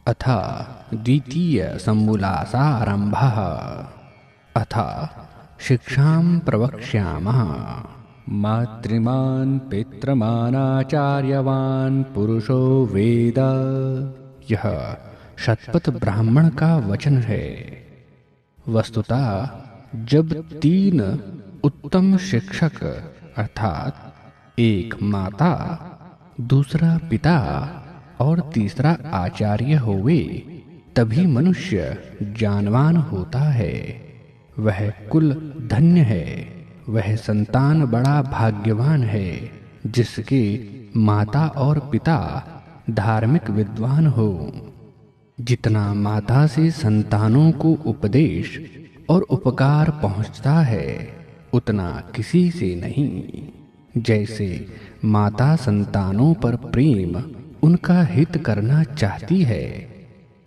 अथ द्वितीय सम्मुलासारम्भः। अथ शिक्षां प्रवक्ष्यामः। मातृमान् पितृमानाचार्यवान् पुरुषो वेद। यह शतपथ ब्राह्मण का वचन है। वस्तुतः जब तीन उत्तम शिक्षक अर्थात एक माता, दूसरा पिता और तीसरा आचार्य होवे, तभी मनुष्य जानवान होता है। वह कुल धन्य है, वह संतान बड़ा भाग्यवान है जिसके माता और पिता धार्मिक विद्वान हो। जितना माता से संतानों को उपदेश और उपकार पहुंचता है, उतना किसी से नहीं। जैसे माता संतानों पर प्रेम, उनका हित करना चाहती है,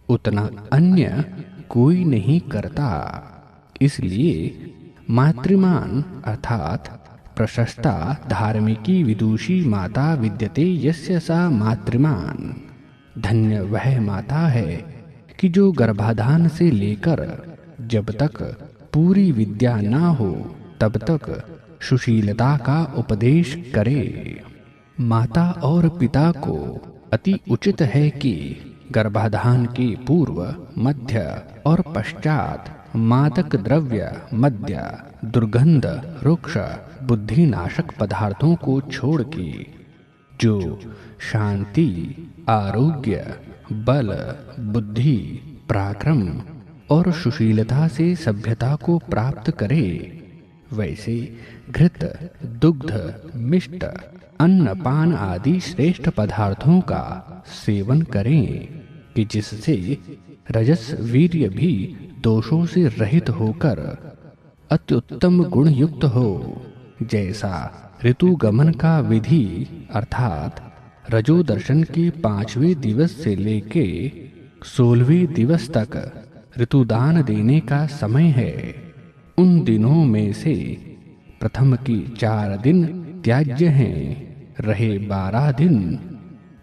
उतना अन्य कोई नहीं करता। इसलिए मातृमान अर्थात प्रशस्ता धार्मिकी विदुषी माता विद्यते यस्य सा मातृमान। धन्य वह माता है कि जो गर्भाधान से लेकर जब तक पूरी विद्या ना हो तब तक सुशीलता का उपदेश करे। माता और पिता को अति उचित है कि गर्भाधान के पूर्व, मध्य और पश्चात मादक द्रव्य, मद्य, दुर्गंध, रुक्ष, बुद्धिनाशक पदार्थों को छोड़ के जो शांति, आरोग्य, बल, बुद्धि, पराक्रम और सुशीलता से सभ्यता को प्राप्त करे, वैसे घृत, दुग्ध, मिष्ट, अन्न, पान आदि श्रेष्ठ पदार्थों का सेवन करें कि जिससे रजस वीर्य भी दोषों से रहित होकर अत्युत्तम गुण युक्त हो। जैसा ऋतुगमन का विधि अर्थात रजोदर्शन के 5वें दिवस से लेके 16वें दिवस तक ऋतुदान देने का समय है। उन दिनों में से प्रथम की 4 दिन त्याज्य हैं, रहे 12 दिन।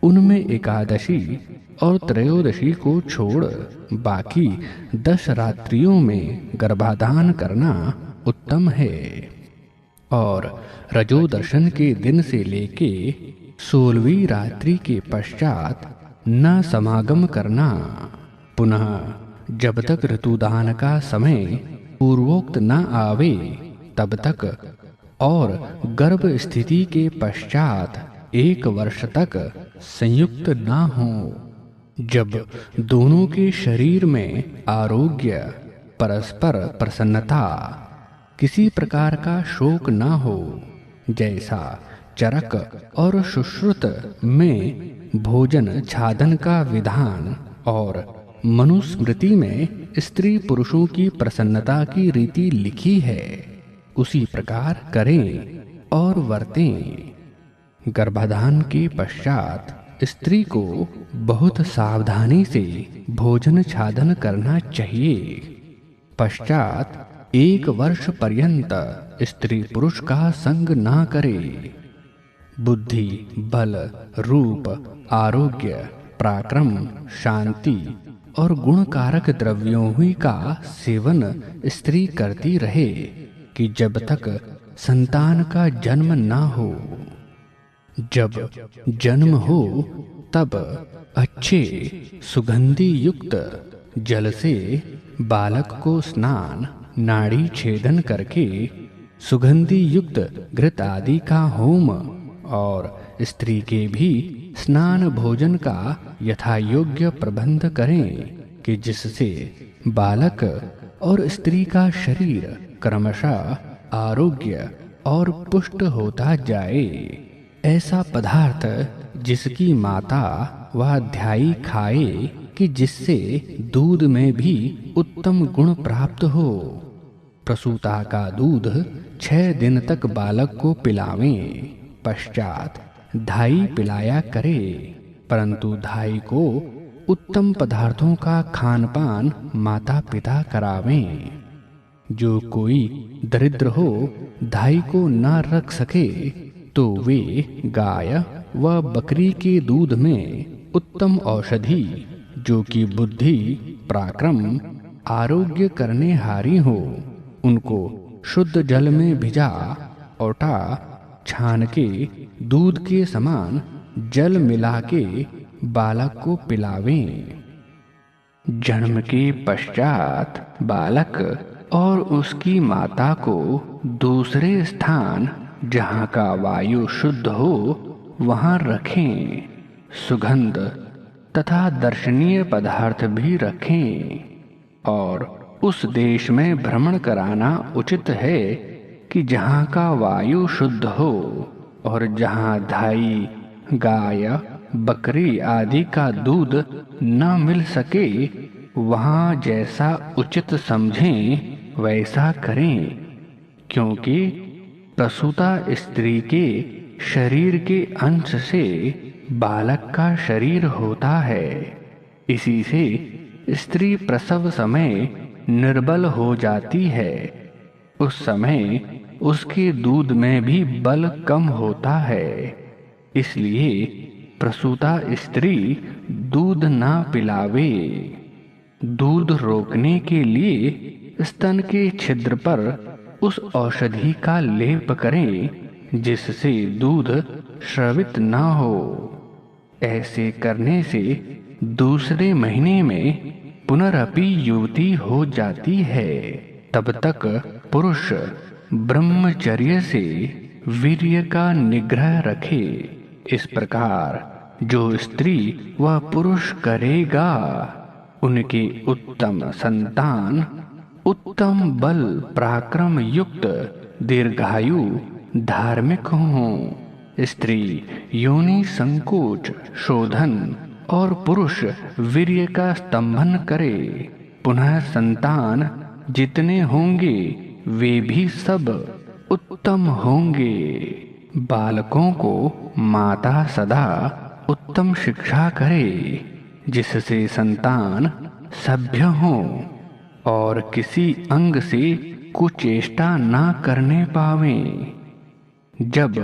उनमें एकादशी और त्रयोदशी को छोड़ बाकी 10 रात्रियों में गर्भाधान करना उत्तम है। और रजोदर्शन के दिन से लेके 16वीं रात्रि के पश्चात न समागम करना। पुनः जब तक ऋतुदान का समय पूर्वोक्त न आवे तब तक और गर्भ स्थिति के पश्चात 1 वर्ष तक संयुक्त न हो। जब दोनों के शरीर में आरोग्य, परस्पर प्रसन्नता, किसी प्रकार का शोक न हो, जैसा चरक और सुश्रुत में भोजन छादन का विधान और मनुस्मृति में स्त्री पुरुषों की प्रसन्नता की रीति लिखी है, उसी प्रकार करें और वर्तें। गर्भाधान के पश्चात स्त्री को बहुत सावधानी से भोजन छादन करना चाहिए। पश्चात 1 वर्ष पर्यंत स्त्री पुरुष का संग ना करे। बुद्धि, बल, रूप, आरोग्य, पराक्रम, शांति और गुणकारक द्रव्यों ही का सेवन स्त्री करती रहे कि जब तक संतान का जन्म ना हो। जब जन्म हो तब अच्छे सुगंधि युक्त जल से बालक को स्नान, नाड़ी छेदन करके सुगंधि युक्त घृत आदि का होम और स्त्री के भी स्नान भोजन का यथायोग्य प्रबंध करें कि जिससे बालक और स्त्री का शरीर क्रमशः आरोग्य और पुष्ट होता जाए। ऐसा पदार्थ जिसकी माता व ध्यायी खाए कि जिससे दूध में भी उत्तम गुण प्राप्त हो। प्रसूता का दूध 6 दिन तक बालक को पिलावें, पश्चात धाई पिलाया करे, परंतु धाई को उत्तम पदार्थों का खानपान माता पिता करावें। जो कोई दरिद्र हो, धाई को न रख सके, तो वे गाय व बकरी के दूध में उत्तम औषधि जो कि बुद्धि, पराक्रम, आरोग्य करने हारी हो, उनको शुद्ध जल में भिजा औटा छान के दूध के समान जल मिला के बालक को पिलावें। जन्म के पश्चात बालक और उसकी माता को दूसरे स्थान जहाँ का वायु शुद्ध हो वहाँ रखें। सुगंध तथा दर्शनीय पदार्थ भी रखें और उस देश में भ्रमण कराना उचित है कि जहाँ का वायु शुद्ध हो और जहाँ धाई, गाय, बकरी आदि का दूध न मिल सके, वहाँ जैसा उचित समझें वैसा करें, क्योंकि प्रसूता स्त्री के शरीर के अंश से बालक का शरीर होता है। इसी से स्त्री प्रसव समय निर्बल हो जाती है। उस समय उसके दूध में भी बल कम होता है। इसलिए प्रसूता स्त्री दूध ना पिलावे। दूध रोकने के लिए स्तन के छिद्र पर उस औषधि का लेप करें जिससे दूध स्रवित न हो। ऐसे करने से दूसरे महीने में पुनरपि युवती हो जाती है। तब तक पुरुष ब्रह्मचर्य से वीर्य का निग्रह रखे। इस प्रकार जो स्त्री व पुरुष करेगा, उनके उत्तम संतान उत्तम बल पराक्रम युक्त दीर्घायु धार्मिक हों। स्त्री योनि संकोच शोधन और पुरुष वीर्य का स्तंभन करे। पुनः संतान जितने होंगे वे भी सब उत्तम होंगे। बालकों को माता सदा उत्तम शिक्षा करे जिससे संतान सभ्य हो और किसी अंग से कुचेष्टा ना करने पावें। जब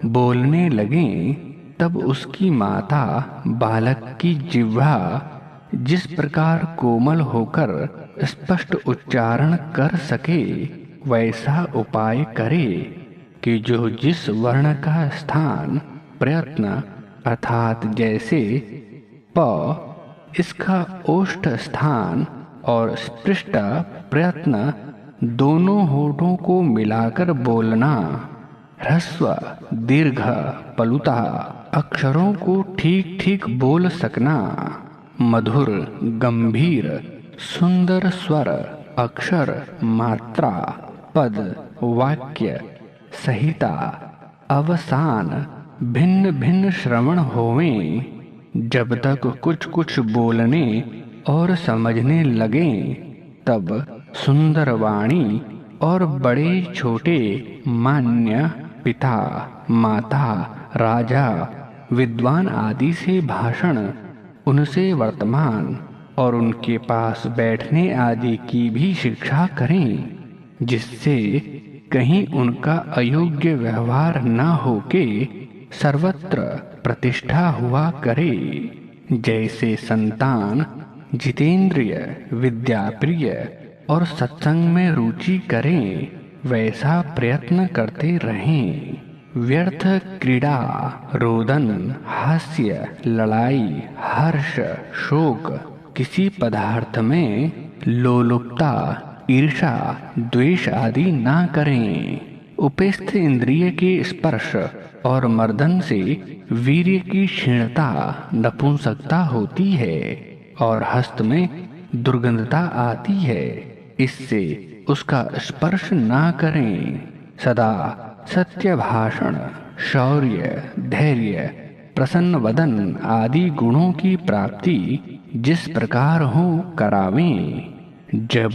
बोलने लगें तब उसकी माता बालक की जिह्वा जिस प्रकार कोमल होकर स्पष्ट उच्चारण कर सके वैसा उपाय करे कि जो जिस वर्ण का स्थान प्रयत्न अर्थात जैसे प, इसका ओष्ठ स्थान और स्पृष्ट प्रयत्न दोनों होठों को मिलाकर बोलना, ह्रस्व दीर्घ पलुता अक्षरों को ठीक ठीक बोल सकना, मधुर गंभीर सुंदर स्वर अक्षर मात्रा पद वाक्य संहिता अवसान भिन्न भिन्न श्रवण होवें। जब तक कुछ कुछ बोलने और समझने लगें तब सुंदर वाणी और बड़े छोटे मान्य पिता माता राजा विद्वान आदि से भाषण, उनसे वर्तमान और उनके पास बैठने आदि की भी शिक्षा करें, जिससे कहीं उनका अयोग्य व्यवहार न होके सर्वत्र प्रतिष्ठा हुआ करे। जैसे संतान जितेंद्रिय विद्याप्रिय और सत्संग में रुचि करें वैसा प्रयत्न करते रहें। व्यर्थ क्रीड़ा रोदन हास्य लड़ाई हर्ष शोक किसी पदार्थ में लोलुपता ईर्षा द्वेष आदि ना करें। उपेस्थ इंद्रिय के स्पर्श और मर्दन से वीर्य की क्षीणता नपुंसकता होती है और हस्त में दुर्गंधता आती है। इससे उसका स्पर्श ना करें। सदा सत्य भाषण शौर्य धैर्य प्रसन्न वदन आदि गुणों की प्राप्ति जिस प्रकार हो करावें। जब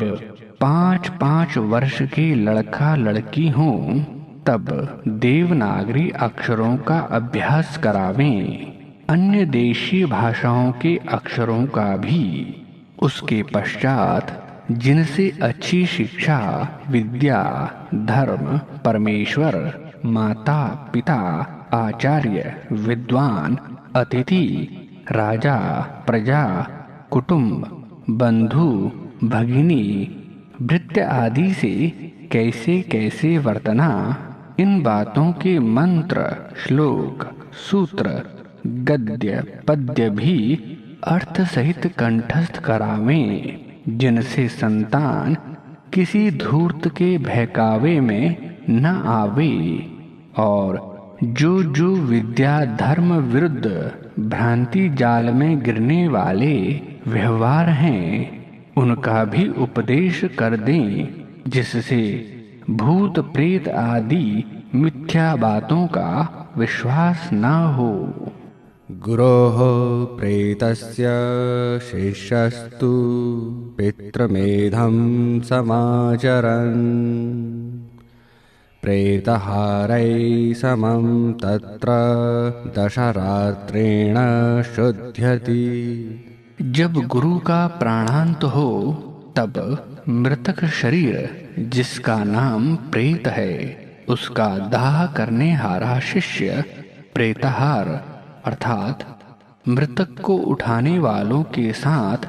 5-5 वर्ष के लड़का लड़की हों तब देवनागरी अक्षरों का अभ्यास करावें, अन्य देशीय भाषाओं के अक्षरों का भी। उसके पश्चात जिनसे अच्छी शिक्षा विद्या धर्म परमेश्वर माता पिता आचार्य विद्वान अतिथि राजा प्रजा कुटुंब, बंधु, भगिनी, भृत्य आदि से कैसे कैसे वर्तना, इन बातों के मंत्र, श्लोक, सूत्र, गद्य, पद्य भी अर्थ सहित कंठस्थ करावें, जिनसे संतान किसी धूर्त के बहकावे में न आवे। और जो जो विद्या धर्म विरुद्ध भ्रांति जाल में गिरने वाले व्यवहार हैं, उनका भी उपदेश कर दें, जिससे भूत प्रेत आदि मिथ्या बातों का विश्वास न हो। गुरोः प्रेतस्य शिष्यस्तु पितृमेधं समाचरन् प्रेतहारै समं तत्र दशरात्रेण शुध्यति। जब गुरु का प्राणांत हो, तब मृतक शरीर जिसका नाम प्रेत है, उसका दाह करने हारा शिष्य प्रेतहार अर्थात मृतक को उठाने वालों के साथ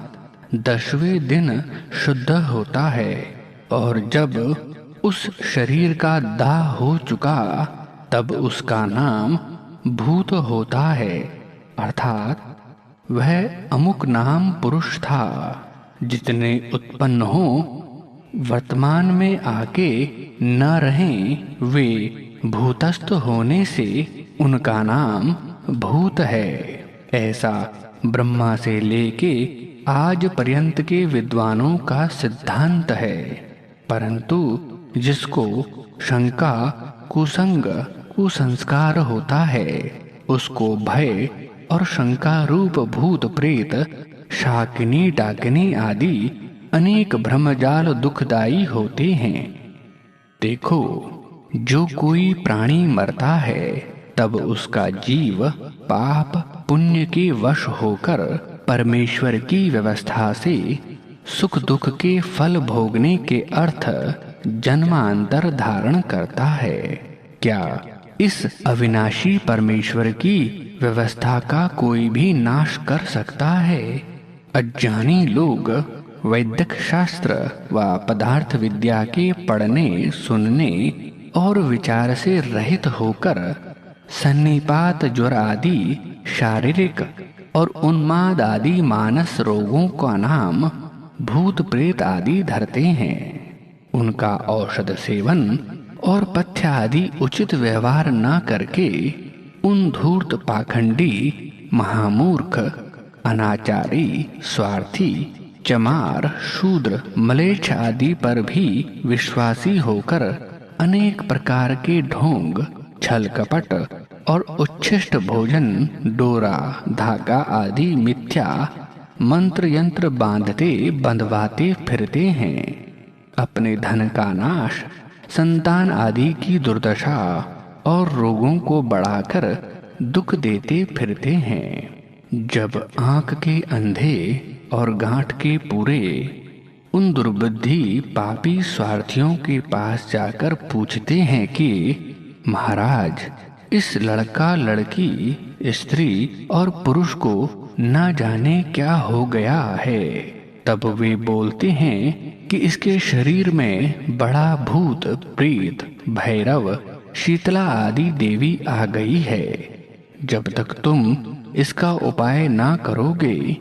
10वें दिन शुद्ध होता है। और जब उस शरीर का दाह हो चुका, तब उसका नाम भूत होता है, अर्थात वह अमुक नाम पुरुष था। जितने उत्पन्न हो वर्तमान में आके न रहें, वे भूतस्थ होने से उनका नाम भूत है। ऐसा ब्रह्मा से लेके आज पर्यंत के विद्वानों का सिद्धांत है। परंतु जिसको शंका, कुसंग, कुसंस्कार होता है, उसको भय और शंका रूप भूत प्रेत, शाकिनी डाकिनी आदि अनेक भ्रमजाल दुखदाई होते हैं। देखो, जो कोई प्राणी मरता है, तब उसका जीव पाप पुण्य के वश होकर परमेश्वर की व्यवस्था से सुख दुख के फल भोगने के अर्थ जन्मांतर धारण करता है। क्या इस अविनाशी परमेश्वर की व्यवस्था का कोई भी नाश कर सकता है? अज्ञानी लोग वैदिक शास्त्र व पदार्थ विद्या के पढ़ने, सुनने और विचार से रहित होकर सन्निपात, ज्वर आदि शारीरिक और उन्माद आदि मानस रोगों का नाम भूत प्रेत आदि धरते हैं। उनका औषध सेवन और पथ्य आदि उचित व्यवहार न करके उन धूर्त, पाखंडी, महामूर्ख, अनाचारी, स्वार्थी, चमार, शूद्र, मलेच्छ आदि पर भी विश्वासी होकर अनेक प्रकार के ढोंग, छल कपट और उच्छिष्ट भोजन, डोरा, धागा आदि मिथ्या मंत्र यंत्र बांधते बंधवाते फिरते हैं। अपने धन का नाश, संतान आदि की दुर्दशा और रोगों को बढ़ाकर दुख देते फिरते हैं। जब आंख के अंधे और गांठ के पूरे उन दुर्बुद्धि पापी स्वार्थियों के पास जाकर पूछते हैं कि महाराज, इस लड़का लड़की, स्त्री और पुरुष को न जाने क्या हो गया है, तब वे बोलते हैं कि इसके शरीर में बड़ा भूत, प्रेत, भैरव, शीतला आदि देवी आ गई है। जब तक तुम इसका उपाय ना करोगे,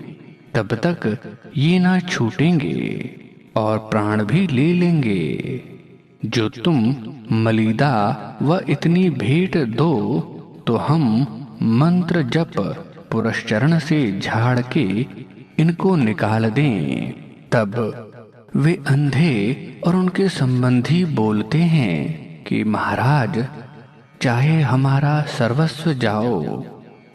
तब तक ये ना छूटेंगे और प्राण भी ले लेंगे। जो तुम मलिदा व इतनी भेंट दो, तो हम मंत्र जप पुरस्चरण से झाड़ के इनको निकाल दें। तब वे अंधे और उनके संबंधी बोलते हैं कि महाराज, चाहे हमारा सर्वस्व जाओ,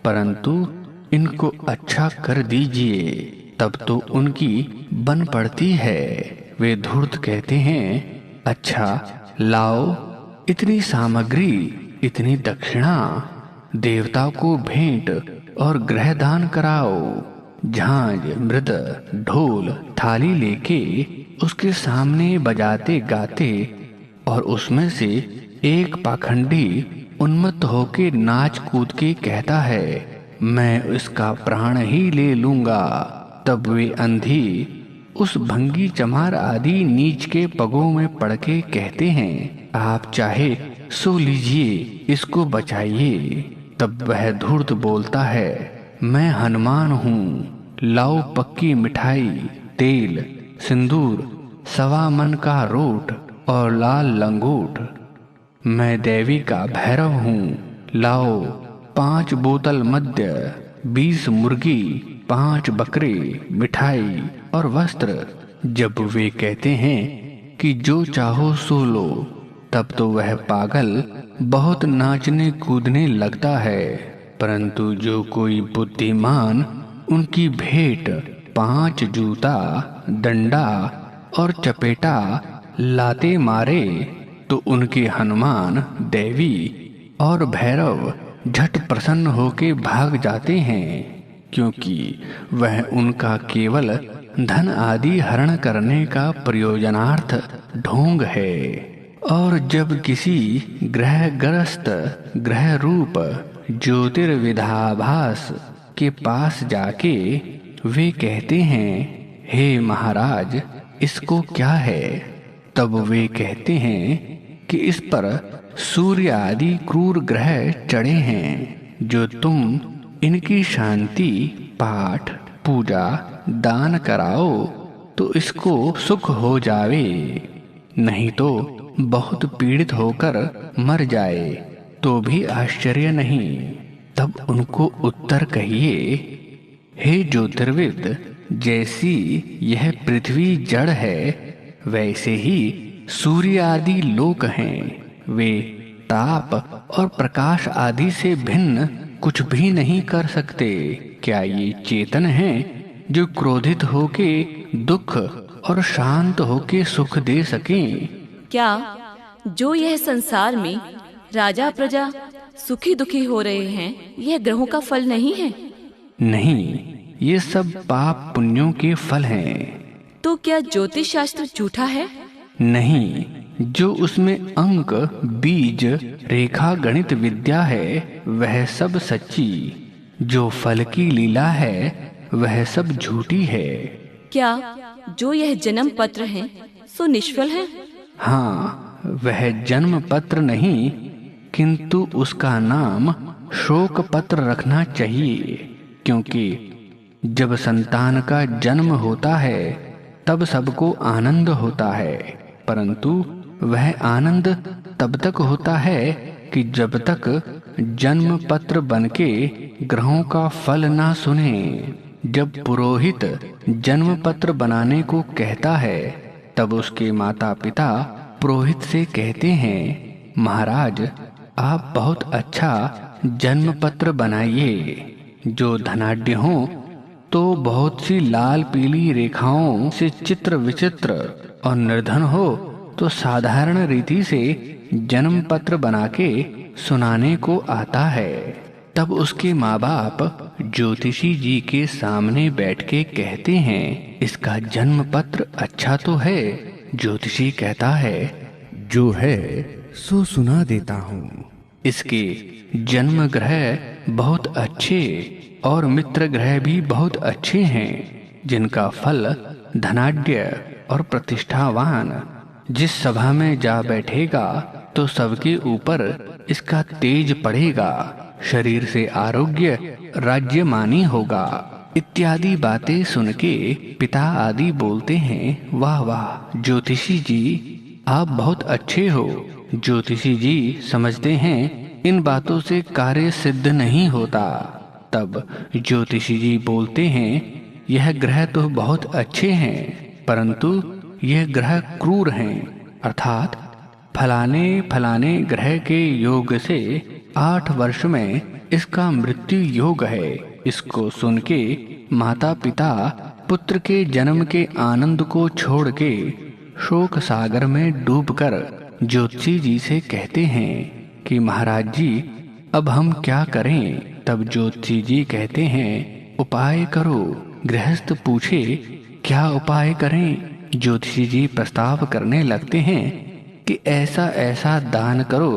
परंतु इनको अच्छा कर दीजिए। तब तो उनकी बन पड़ती है। वे धूर्त कहते हैं, अच्छा लाओ, इतनी सामग्री, इतनी दक्षिणा, देवता को भेंट और ग्रह दान कराओ। झांझ, मृद, ढोल, थाली लेके उसके सामने बजाते गाते, और उसमें से एक पाखंडी उन्मत्त होके नाच कूद के कहता है, मैं इसका प्राण ही ले लूंगा। तब वे अंधी उस भंगी चमार आदि नीच के पगों में पड़ के कहते हैं, आप चाहे सो लीजिए, इसको बचाइए। तब वह धूर्त बोलता है, मैं हनुमान हूँ, लाओ पक्की मिठाई, तेल, सिंदूर, 1.25 मन का रोट और लाल लंगोट। मैं देवी का भैरव हूँ, लाओ 5 बोतल मद्य, 20 मुर्गी, 5 बकरे, मिठाई और वस्त्र। जब वे कहते हैं कि जो चाहो सो लो, तब तो वह पागल बहुत नाचने कूदने लगता है। परंतु जो कोई बुद्धिमान उनकी भेंट 5 जूता, डंडा और चपेटा लाते मारे, तो उनके हनुमान, देवी और भैरव झट प्रसन्न होके भाग जाते हैं, क्योंकि वह उनका केवल धन आदि हरण करने का प्रयोजनार्थ ढोंग है। और जब किसी ग्रहग्रस्त ग्रह रूप ज्योतिर्विधाभास के पास जाके वे कहते हैं, हे महाराज, इसको क्या है? तब वे कहते हैं कि इस पर सूर्य आदि क्रूर ग्रह चढ़े हैं, जो तुम इनकी शांति, पाठ, पूजा, दान कराओ तो इसको सुख हो जावे, नहीं तो बहुत पीड़ित होकर मर जाए तो भी आश्चर्य नहीं। तब उनको उत्तर कहिए, हे ज्योतिर्विद, जैसी यह पृथ्वी जड़ है, वैसे ही सूर्य आदि लोक हैं। वे ताप और प्रकाश आदि से भिन्न कुछ भी नहीं कर सकते। क्या ये चेतन हैं जो क्रोधित होके दुख और शांत होके सुख दे सकें? क्या जो यह संसार में राजा प्रजा सुखी दुखी हो रहे हैं, यह ग्रहों का फल नहीं है? नहीं, ये सब पाप पुण्यों के फल हैं। तो क्या ज्योतिष शास्त्र झूठा है? नहीं, जो उसमें अंक, बीज, रेखा, गणित विद्या है, वह सब सच्ची। जो फल की लीला है, वह सब झूठी है। क्या जो यह जन्म पत्र है, सो निष्फल है? हाँ, वह जन्म पत्र नहीं, किंतु उसका नाम शोक पत्र रखना चाहिए, क्योंकि जब संतान का जन्म होता है तब सबको आनंद होता है, परंतु वह आनंद तब तक होता है कि जब तक जन्म पत्र बनके ग्रहों का फल ना सुने। जब पुरोहित जन्म पत्र बनाने को कहता है, तब उसके माता पिता पुरोहित से कहते हैं, महाराज, आप बहुत अच्छा जन्म पत्र बनाइए। जो धनाढ्य हो तो बहुत सी लाल पीली रेखाओं से चित्र विचित्र, और निर्धन हो तो साधारण रीति से जन्म पत्र बना के सुनाने को आता है। तब उसके माँ बाप ज्योतिषी जी के सामने बैठ के कहते हैं, इसका जन्म पत्र अच्छा तो है? ज्योतिषी कहता है, जो है सो सुना देता हूँ। इसके जन्म ग्रह बहुत अच्छे और मित्र ग्रह भी बहुत अच्छे हैं, जिनका फल धनाढ्य और प्रतिष्ठावान। जिस सभा में जा बैठेगा तो सबके ऊपर इसका तेज पड़ेगा, शरीर से आरोग्य, राज्यमानी होगा। इत्यादि बातें सुन के पिता आदि बोलते हैं, वाह वाह ज्योतिषी जी, आप बहुत अच्छे हो। ज्योतिषी जी समझते हैं इन बातों से कार्य सिद्ध नहीं होता। तब ज्योतिषी जी बोलते हैं, यह ग्रह तो बहुत अच्छे हैं, परंतु यह ग्रह क्रूर हैं, अर्थात फलाने फलाने ग्रह के योग से 8 वर्ष में इसका मृत्यु योग है। इसको सुन के माता पिता पुत्र के जन्म के आनंद को छोड़ के शोक सागर में डूबकर ज्योतिषी जी से कहते हैं कि महाराज जी, अब हम क्या करें? तब ज्योतिषी जी कहते हैं, उपाय करो। गृहस्थ पूछे, क्या उपाय करें? ज्योतिषी जी प्रस्ताव करने लगते हैं कि ऐसा ऐसा दान करो,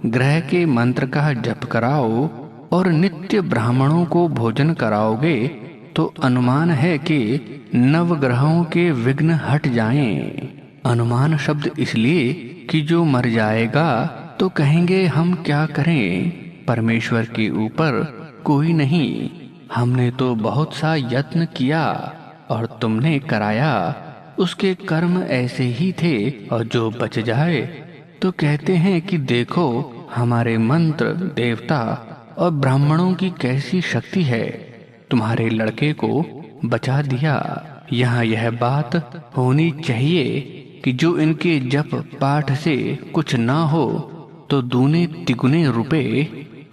ग्रह के मंत्र का जप कराओ और नित्य ब्राह्मणों को भोजन कराओगे तो अनुमान है कि नवग्रहों के विघ्न हट जाएं। अनुमान शब्द इसलिए कि जो मर जाएगा तो कहेंगे हम क्या करें, परमेश्वर के ऊपर कोई नहीं, हमने तो बहुत सा यत्न किया और तुमने कराया, उसके कर्म ऐसे ही थे, और जो बच जाए तो कहते हैं कि देखो हमारे मंत्र, देवता और ब्राह्मणों की कैसी शक्ति है, तुम्हारे लड़के को बचा दिया। यहाँ यह बात होनी चाहिए कि जो इनके जप पाठ से कुछ ना हो तो दूने तिगुने रुपए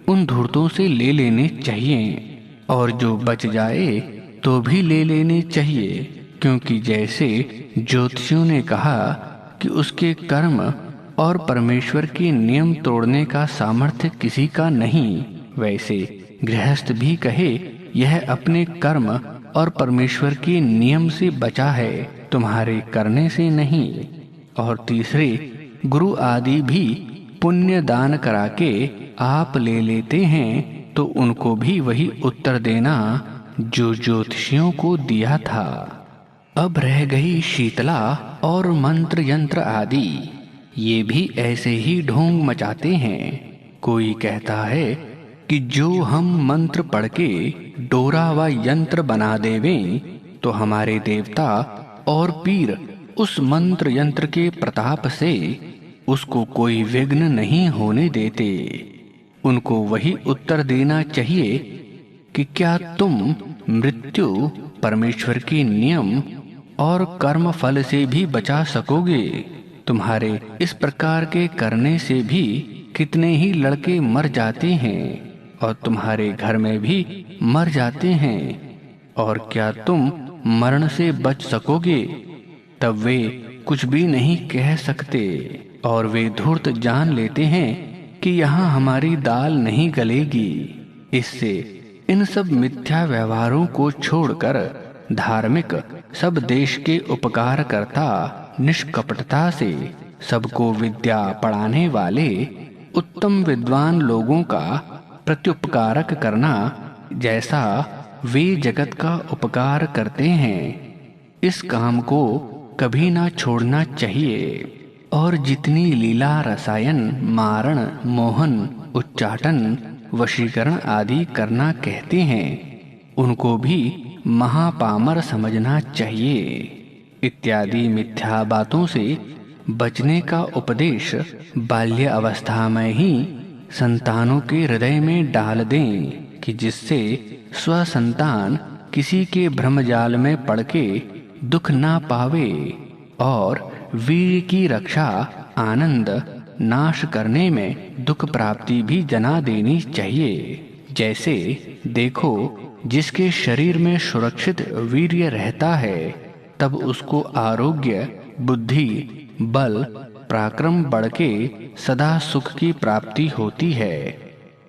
उन धूर्तों से ले लेने चाहिए, और जो बच जाए तो भी ले लेने चाहिए, क्योंकि जैसे ज्योतिषियों ने कहा कि उसके कर्म और परमेश्वर के नियम तोड़ने का सामर्थ्य किसी का नहीं, वैसे गृहस्थ भी कहे यह अपने कर्म और परमेश्वर के नियम से बचा है, तुम्हारे करने से नहीं। और तीसरे गुरु आदि भी पुण्य दान करा के आप ले लेते हैं, तो उनको भी वही उत्तर देना जो ज्योतिषियों को दिया था। अब रह गई शीतला और मंत्र यंत्र आदि, ये भी ऐसे ही ढोंग मचाते हैं। कोई कहता है कि जो हम मंत्र पढ़ के डोरा व यंत्र बना देवें तो हमारे देवता और पीर उस मंत्र यंत्र के प्रताप से उसको कोई विघ्न नहीं होने देते। उनको वही उत्तर देना चाहिए कि क्या तुम मृत्यु, परमेश्वर के नियम और कर्म फल से भी बचा सकोगे? तुम्हारे इस प्रकार के करने से भी कितने ही लड़के मर जाते हैं और तुम्हारे घर में भी मर जाते हैं, और क्या तुम मरण से बच सकोगे? तब वे कुछ भी नहीं कह सकते, और वे धूर्त जान लेते हैं कि यहाँ हमारी दाल नहीं गलेगी। इससे इन सब मिथ्या व्यवहारों को छोड़कर धार्मिक, सब देश के उपकार करता, निष्कपटता से सबको विद्या पढ़ाने वाले उत्तम विद्वान लोगों का प्रत्युपकारक करना, जैसा वे जगत का उपकार करते हैं, इस काम को कभी ना छोड़ना चाहिए। और जितनी लीला, रसायन, मारण, मोहन, उच्चाटन, वशीकरण आदि करना कहते हैं, उनको भी महापामर समझना चाहिए। इत्यादि मिथ्या बातों से बचने का उपदेश बाल्य अवस्था में ही संतानों के हृदय में डाल दें, कि जिससे स्वसंतान किसी के भ्रमजाल में पड़ के दुख ना पावे, और वीर की रक्षा, आनंद नाश करने में दुख प्राप्ति भी जना देनी चाहिए। जैसे देखो, जिसके शरीर में सुरक्षित वीर्य रहता है, तब उसको आरोग्य, बुद्धि, बल, पराक्रम बढ़ के सदा सुख की प्राप्ति होती है।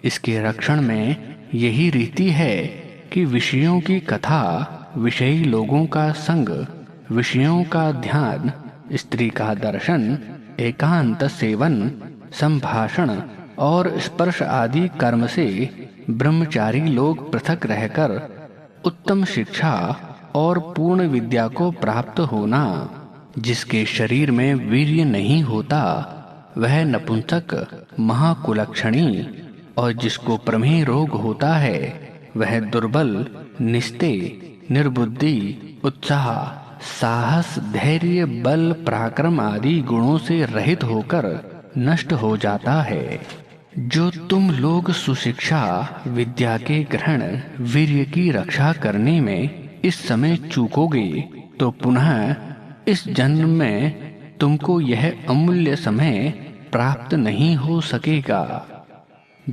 इसके रक्षण में यही रीति है कि विषयों की कथा, विषयी लोगों का संग, विषयों का ध्यान, स्त्री का दर्शन, एकांत सेवन, संभाषण और स्पर्श आदि कर्म से ब्रह्मचारी लोग पृथक रहकर उत्तम शिक्षा और पूर्ण विद्या को प्राप्त होना। जिसके शरीर में वीर्य नहीं होता वह नपुंसक, महाकुलक्षणी, और जिसको प्रमेह रोग होता है वह दुर्बल, निस्तेय, निर्बुद्धि, उत्साह, साहस, धैर्य, बल, पराक्रम आदि गुणों से रहित होकर नष्ट हो जाता है। जो तुम लोग सुशिक्षा, विद्या के ग्रहण, वीर्य की रक्षा करने में इस समय चूकोगे तो पुनः इस जन्म में तुमको यह अमूल्य समय प्राप्त नहीं हो सकेगा।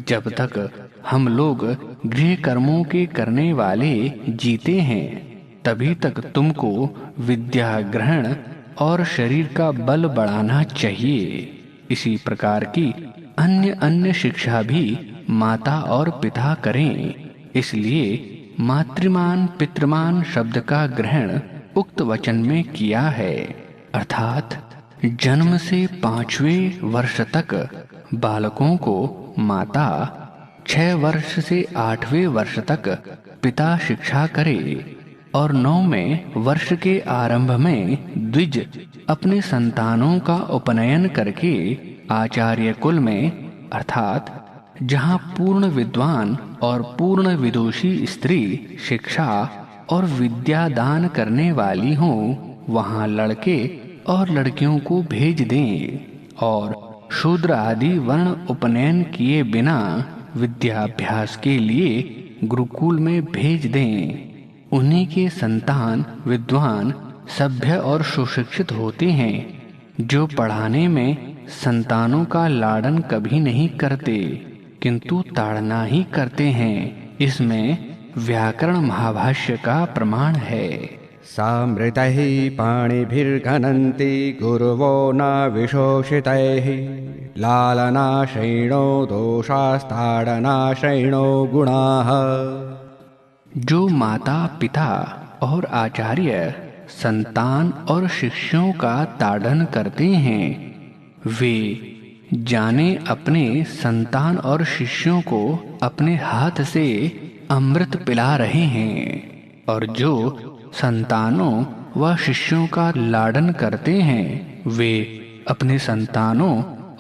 जब तक हम लोग गृह कर्मों के करने वाले जीते हैं, तभी तक तुमको विद्या ग्रहण और शरीर का बल बढ़ाना चाहिए। इसी प्रकार की अन्य शिक्षा भी माता और पिता करें। इसलिए मातृमान पितृमान शब्द का ग्रहण उक्त वचन में किया है, अर्थात जन्म से 5वें वर्ष तक बालकों को माता, 6 वर्ष से 8वें वर्ष तक पिता शिक्षा करे और 9वें वर्ष के आरंभ में द्विज अपने संतानों का उपनयन करके आचार्य कुल में अर्थात जहाँ पूर्ण विद्वान और पूर्ण विदुषी स्त्री शिक्षा और विद्या दान करने वाली हों वहाँ लड़के और लड़कियों को भेज दें और शूद्र आदि वर्ण उपनयन किए बिना विद्याभ्यास के लिए गुरुकुल में भेज दें। उन्हीं के संतान विद्वान सभ्य और सुशिक्षित होते हैं जो पढ़ाने में संतानों का लाड़न कभी नहीं करते किंतु ताड़ना ही करते हैं। इसमें व्याकरण महाभाष्य का प्रमाण है। सामृतैः पाणिभिर्घनन्ति गुरवो न विशोषितैः लालनाशैणो दोषास्ताडनाशैणो गुणाः। जो माता पिता और आचार्य संतान और शिष्यों का ताड़न करते हैं वे जाने अपने संतान और शिष्यों को अपने हाथ से अमृत पिला रहे हैं और जो संतानों व शिष्यों का लाड़न करते हैं वे अपने संतानों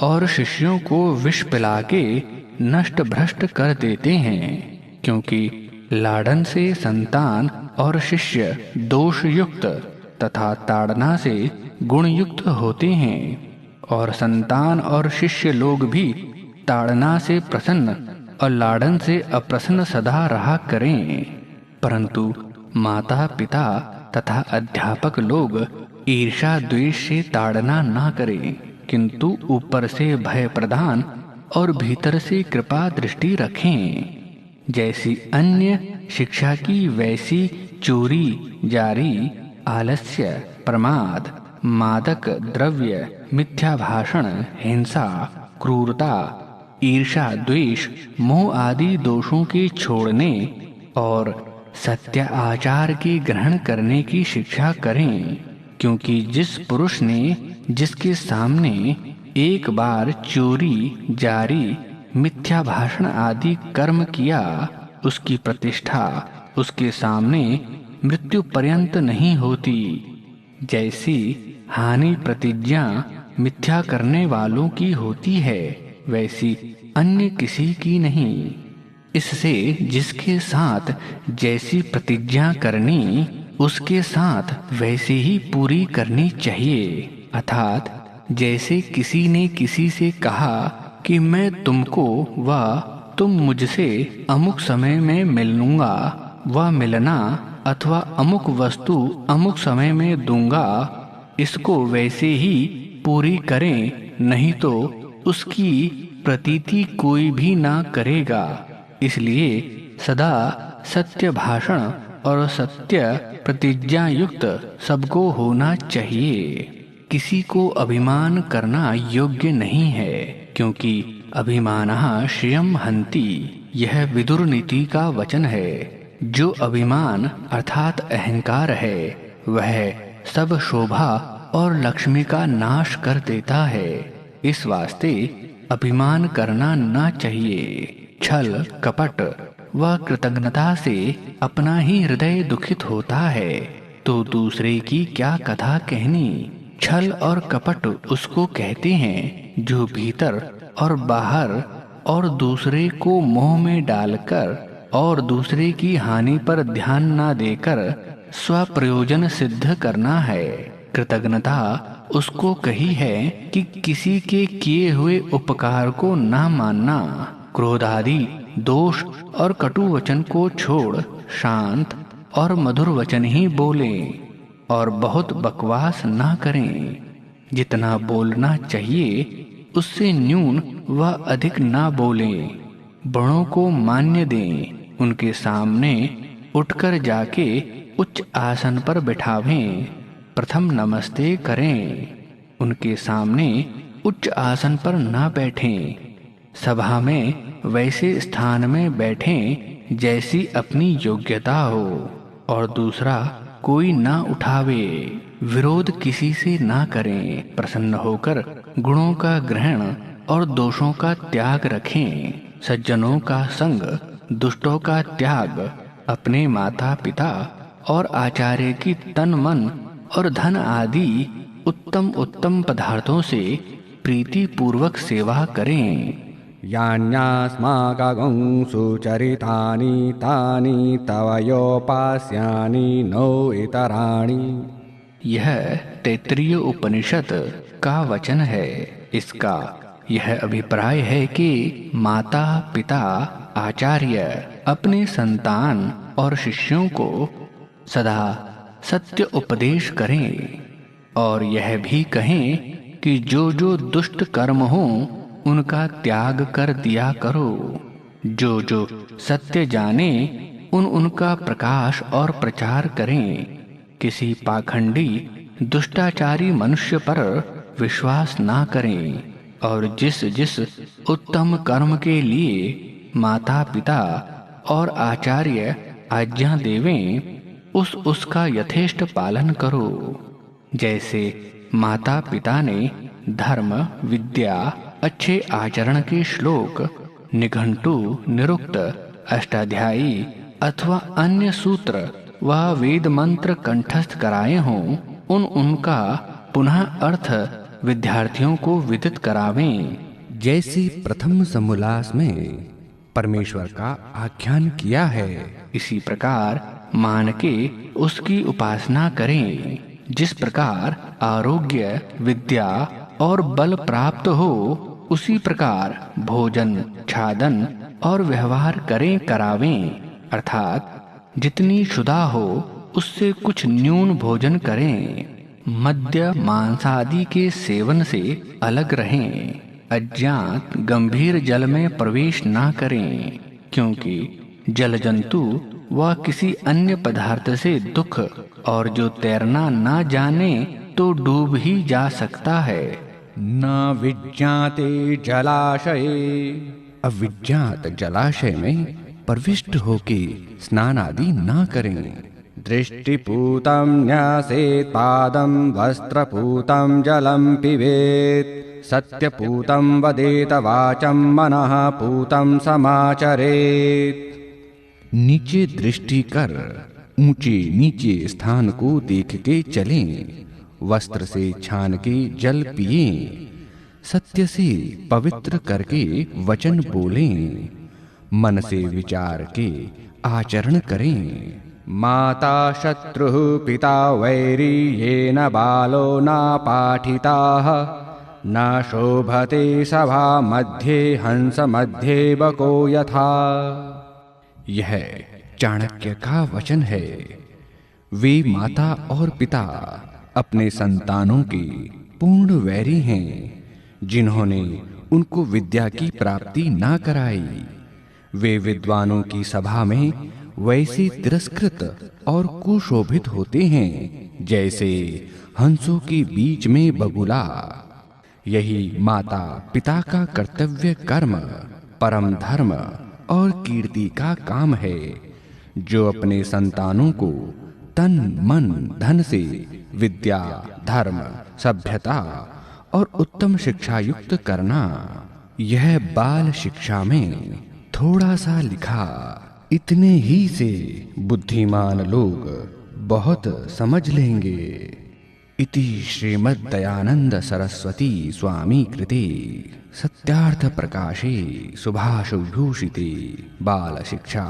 और शिष्यों को विष पिला के नष्ट भ्रष्ट कर देते हैं क्योंकि लाड़न से संतान और शिष्य दोष युक्त तथा ताड़ना से गुण युक्त होते हैं और संतान और शिष्य लोग भी ताड़ना से प्रसन्न और लाड़न से अप्रसन्न सदा रहा करें। परंतु माता पिता तथा अध्यापक लोग ईर्ष्या द्वेष से ताड़ना ना करें किंतु ऊपर से भय प्रदान और भीतर से कृपा दृष्टि रखें। जैसी अन्य शिक्षा की वैसी चोरी जारी आलस्य प्रमाद मादक द्रव्य मिथ्या भाषण हिंसा क्रूरता ईर्ष्या द्वेष मोह आदि दोषों के छोड़ने और सत्य आचार की ग्रहण करने की शिक्षा करें क्योंकि जिस पुरुष ने जिसके सामने एक बार चोरी जारी मिथ्या भाषण आदि कर्म किया उसकी प्रतिष्ठा उसके सामने मृत्यु पर्यंत नहीं होती। जैसी हानि प्रतिज्ञा मिथ्या करने वालों की होती है वैसी अन्य किसी की नहीं। इससे जिसके साथ जैसी प्रतिज्ञा करनी उसके साथ वैसे ही पूरी करनी चाहिए। अर्थात जैसे किसी ने किसी से कहा कि मैं तुमको व तुम मुझसे अमुक समय में मिलूंगा व मिलना अथवा अमुक वस्तु अमुक समय में दूंगा इसको वैसे ही पूरी करें नहीं तो उसकी प्रतीति कोई भी ना करेगा। इसलिए सदा सत्य भाषण और सत्य प्रतिज्ञा युक्त सबको होना चाहिए। किसी को अभिमान करना योग्य नहीं है क्योंकि अभिमानः श्रियं हन्ति यह विदुर नीति का वचन है। जो अभिमान अर्थात अहंकार है वह सब शोभा और लक्ष्मी का नाश कर देता है। इस वास्ते अभिमान करना ना चाहिए। छल कपट व कृतज्ञता से अपना ही हृदय दुखित होता है तो दूसरे की क्या कथा कहनी। छल और कपट उसको कहते हैं जो भीतर और बाहर और दूसरे को मोह में डालकर और दूसरे की हानि पर ध्यान ना देकर स्वप्रयोजन सिद्ध करना है। कृतज्ञता उसको कही है कि किसी के किए हुए उपकार को ना मानना, क्रोध आदि दोष और कटु वचन को छोड़ शांत और मधुर वचन ही बोलें और बहुत बकवास ना करें। जितना बोलना चाहिए उससे न्यून व अधिक ना बोलें। बड़ों को मान्य दें, उनके सामने उठकर जाके उच्च आसन पर बिठावें, प्रथम नमस्ते करें। उनके सामने उच्च आसन पर ना बैठें। सभा में वैसे स्थान में बैठें जैसी अपनी योग्यता हो और दूसरा कोई ना उठावे। विरोध किसी से ना करें। प्रसन्न होकर गुणों का ग्रहण और दोषों का त्याग रखें। सज्जनों का संग, दुष्टों का त्याग, अपने माता पिता और आचार्य की तन मन और धन आदि उत्तम उत्तम पदार्थों से प्रीति पूर्वक सेवा करें। यान्यास्माकं सुचरितानि तानि तव योपास्यानि नो इतराणि। यह तैत्तिरीय उपनिषद का वचन है। इसका यह अभिप्राय है कि माता पिता आचार्य अपने संतान और शिष्यों को सदा सत्य उपदेश करें और यह भी कहें कि जो जो दुष्ट कर्म हो उनका त्याग कर दिया करो। जो जो सत्य जाने उनका प्रकाश और प्रचार करें। किसी पाखंडी दुष्टाचारी मनुष्य पर विश्वास ना करें और जिस जिस उत्तम कर्म के लिए माता पिता और आचार्य आज्ञा देवें उसका यथेष्ट पालन करो। जैसे माता पिता ने धर्म, विद्या, अच्छे आचरण के श्लोक, निघंटु, निरुक्त, अष्टाध्यायी अथवा अन्य सूत्र व वेद मंत्र कंठस्थ कराए हों, उनका पुनः अर्थ विद्यार्थियों को विदित करावें। जैसे प्रथम समोल्लास में परमेश्वर का आख्यान किया है, इसी प्रकार मान के उसकी उपासना करें। जिस प्रकार आरोग्य, विद्या और बल प्राप्त हो, उसी प्रकार भोजन, छादन और व्यवहार करावें। अर्थात जितनी क्षुधा हो उससे कुछ न्यून भोजन करें। मद्य, मांसादि के सेवन से अलग रहें। अज्ञात गंभीर जल में प्रवेश ना करें, क्योंकि जल जंतु व किसी अन्य पदार्थ से दुख, और जो तैरना ना जाने तो डूब ही जा सकता है। न विज्ञाते जलाशये, अविज्ञात जलाशय में प्रविष्ट होके स्नान आदि ना करें। दृष्टिपूतं न्यासेत् पादं, वस्त्रपूतं जलं पिबेत्, सत्यपूतं वदेत वाचं, मनः पूतं समाचरेत्। नीचे दृष्टि कर ऊंचे नीचे स्थान को देख के चलें, वस्त्र से छान के जल पिएं, सत्य से पवित्र करके वचन बोलें, मन से विचार के आचरण करें। माता शत्रुः पिता वैरी, येन बालो न पाठिताः, न शोभते सभा मध्ये हंस मध्ये बको यथा। यह चाणक्य का वचन है। वे माता और पिता अपने संतानों के पूर्ण वैरी हैं, जिन्होंने उनको विद्या की प्राप्ति ना कराई। वे विद्वानों की सभा में वैसे तिरस्कृत और कुशोभित होते हैं जैसे हंसों के बीच में बगुला। यही माता पिता का कर्तव्य कर्म, परम धर्म और कीर्ति का काम है, जो अपने संतानों को तन मन धन से विद्या, धर्म, सभ्यता और उत्तम शिक्षा युक्त करना। यह बाल शिक्षा में थोड़ा सा लिखा, इतने ही से बुद्धिमान लोग बहुत समझ लेंगे। इति श्रीमद् दयानंद सरस्वती स्वामी कृते सत्यार्थ प्रकाशे सुभाष विभूषिते बाल शिक्षा